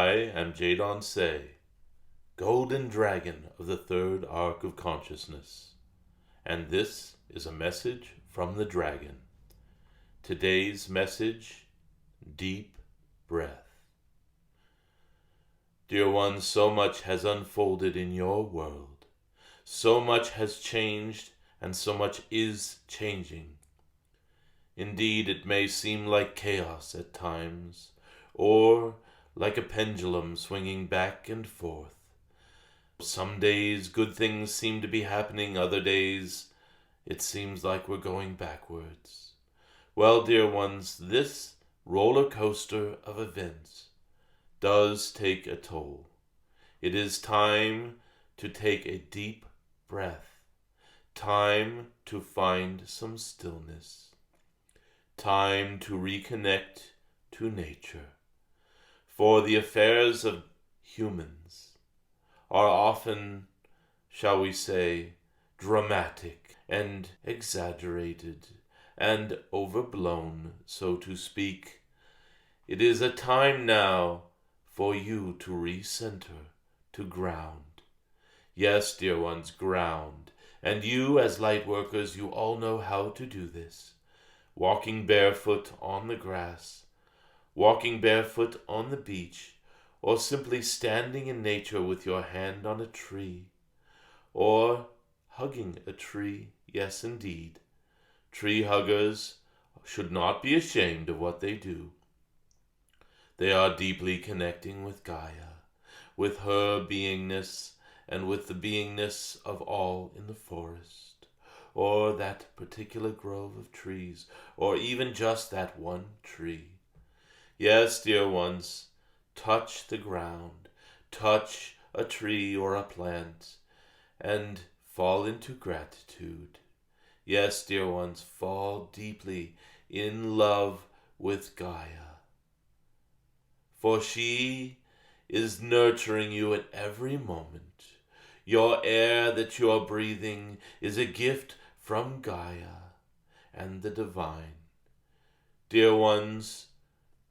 I am Jadon Se, Golden Dragon of the Third Arc of Consciousness, and this is a message from the Dragon. Today's message, Deep Breath. Dear ones, so much has unfolded in your world. So much has changed, and so much is changing. Indeed, it may seem like chaos at times, or like a pendulum swinging back and forth. Some days good things seem to be happening, other days it seems like we're going backwards. Well, dear ones, this roller coaster of events does take a toll. It is time to take a deep breath, time to find some stillness, time to reconnect to nature. For the affairs of humans are often, shall we say, dramatic and exaggerated and overblown, so to speak. It is a time now for you to recenter, to ground. Yes, dear ones, ground. And you, as light workers, you all know how to do this. Walking barefoot on the grass, walking barefoot on the beach, or simply standing in nature with your hand on a tree, or hugging a tree. Yes, indeed. Tree huggers should not be ashamed of what they do. They are deeply connecting with Gaia, with her beingness, and with the beingness of all in the forest, or that particular grove of trees, or even just that one tree. Yes, dear ones, touch the ground, touch a tree or a plant, and fall into gratitude. Yes, dear ones, fall deeply in love with Gaia. For she is nurturing you at every moment. Your air that you are breathing is a gift from Gaia and the divine. Dear ones,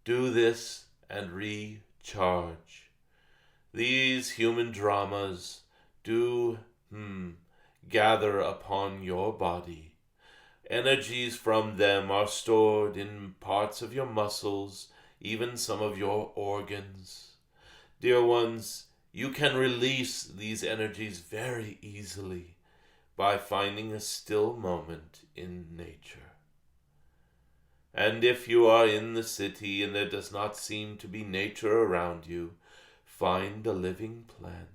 do this and recharge. These human dramas do gather upon your body. Energies from them are stored in parts of your muscles, even some of your organs. Dear ones, you can release these energies very easily by finding a still moment in nature. And if you are in the city and there does not seem to be nature around you, find a living plant.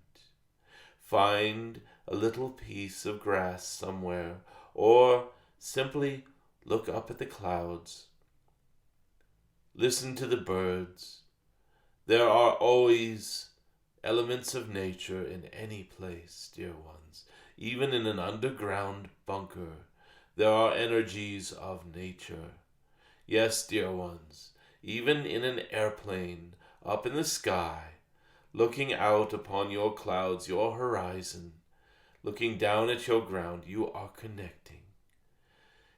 Find a little piece of grass somewhere, or simply look up at the clouds. Listen to the birds. There are always elements of nature in any place, dear ones. Even in an underground bunker, there are energies of nature. Yes, dear ones, even in an airplane, up in the sky, looking out upon your clouds, your horizon, looking down at your ground, you are connecting.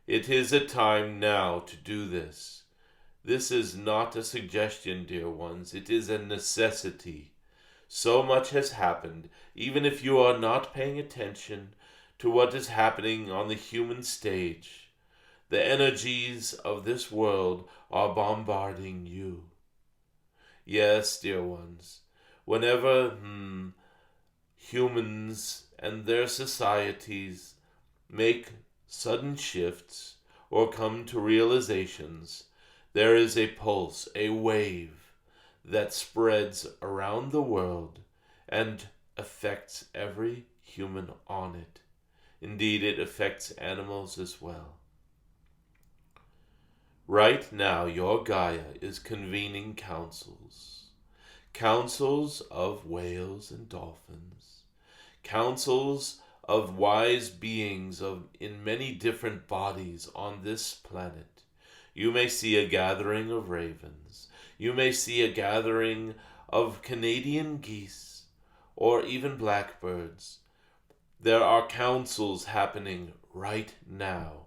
It is a time now to do this. This is not a suggestion, dear ones. It is a necessity. So much has happened, even if you are not paying attention to what is happening on the human stage. The energies of this world are bombarding you. Yes, dear ones, whenever humans and their societies make sudden shifts or come to realizations, there is a pulse, a wave that spreads around the world and affects every human on it. Indeed, it affects animals as well. Right now, your Gaia is convening councils of whales and dolphins, councils of wise beings in many different bodies on this planet. You may see a gathering of ravens. You may see a gathering of Canadian geese, or even blackbirds. There are councils happening right now,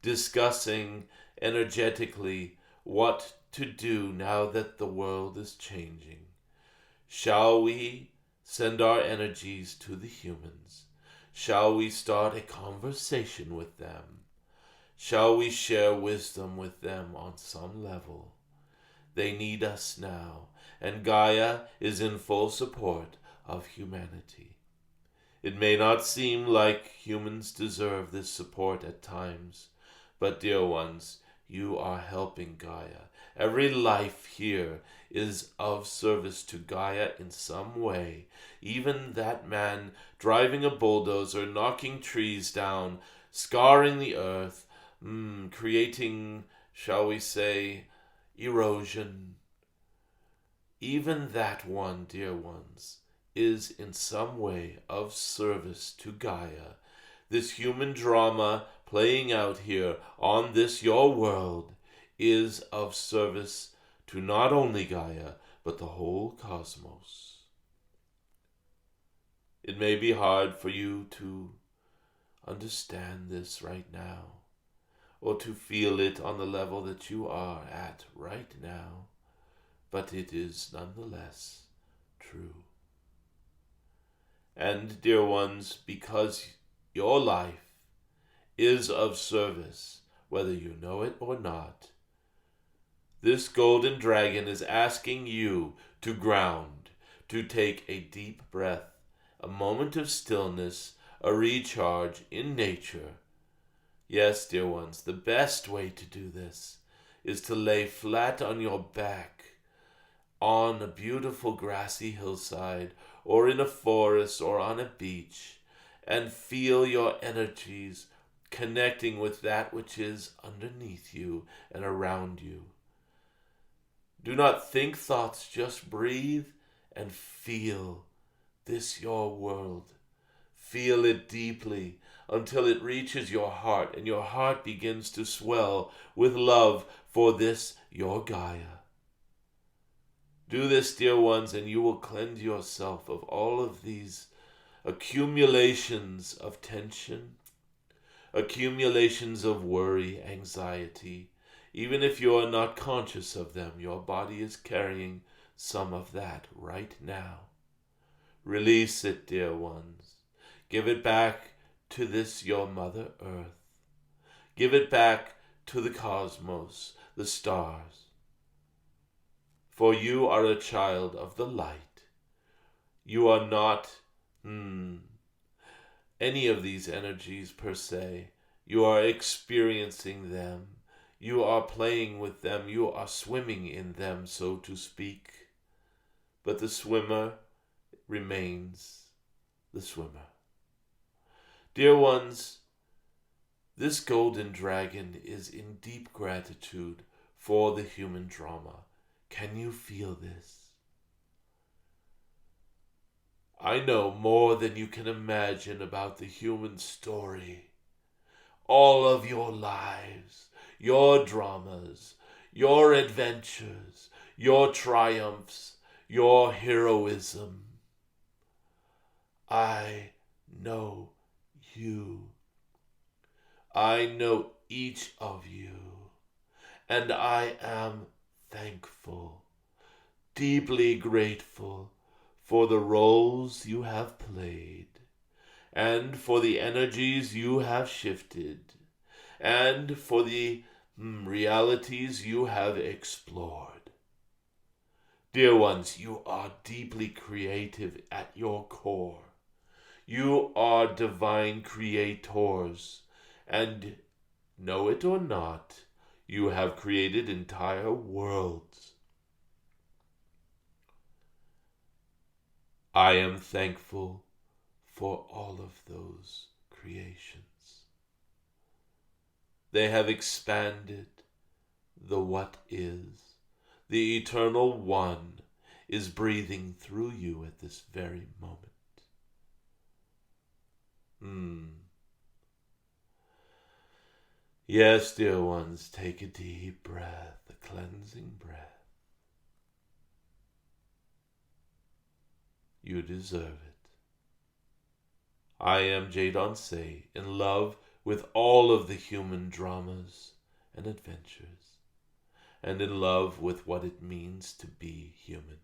discussing energetically what to do now that the world is changing. Shall we send our energies to the humans? Shall we start a conversation with them? Shall we share wisdom with them on some level? They need us now, and Gaia is in full support of humanity. It may not seem like humans deserve this support at times, but dear ones, you are helping Gaia. Every life here is of service to Gaia in some way. Even that man driving a bulldozer, knocking trees down, scarring the earth, creating, shall we say, erosion. Even that one, dear ones, is in some way of service to Gaia. This human drama playing out here on this your world is of service to not only Gaia, but the whole cosmos. It may be hard for you to understand this right now, or to feel it on the level that you are at right now, but it is nonetheless true. And dear ones, because your life is of service, whether you know it or not, this golden dragon is asking you to ground, to take a deep breath, a moment of stillness, a recharge in nature. Yes, dear ones, the best way to do this is to lay flat on your back on a beautiful grassy hillside, or in a forest, or on a beach, and feel your energies connecting with that which is underneath you and around you. Do not think thoughts, just breathe and feel this your world. Feel it deeply until it reaches your heart, and your heart begins to swell with love for this your Gaia. Do this, dear ones, and you will cleanse yourself of all of these accumulations of tension, accumulations of worry, anxiety. Even if you are not conscious of them, your body is carrying some of that right now. Release it, dear ones. Give it back to this your Mother Earth. Give it back to the cosmos, the stars. For you are a child of the light. You are not any of these energies per se. You are experiencing them. You are playing with them. You are swimming in them, so to speak. But the swimmer remains the swimmer. Dear ones, this golden dragon is in deep gratitude for the human drama. Can you feel this? I know more than you can imagine about the human story. All of your lives, your dramas, your adventures, your triumphs, your heroism. I know you. I know each of you, and I am thankful, deeply grateful for the roles you have played, and for the energies you have shifted, and for the realities you have explored. Dear ones, you are deeply creative at your core. You are divine creators, and know it or not, you have created entire worlds. I am thankful for all of those creations. They have expanded the what is. The eternal one is breathing through you at this very moment. Yes, dear ones, take a deep breath, a cleansing breath. You deserve it. I am Jadon Se, in love with all of the human dramas and adventures, and in love with what it means to be human.